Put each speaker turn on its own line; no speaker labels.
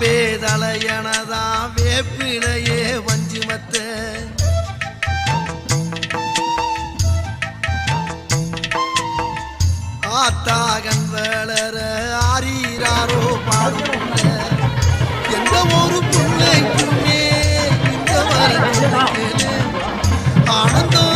பாம்பே தலையனதான் வேப்பிலையே வஞ்சிமத்த ஆத்தாகன் வளர ஆரீராரோ பாடும் எந்த ஒரு பிள்ளைக்குமே இந்த வர ஆனந்தம்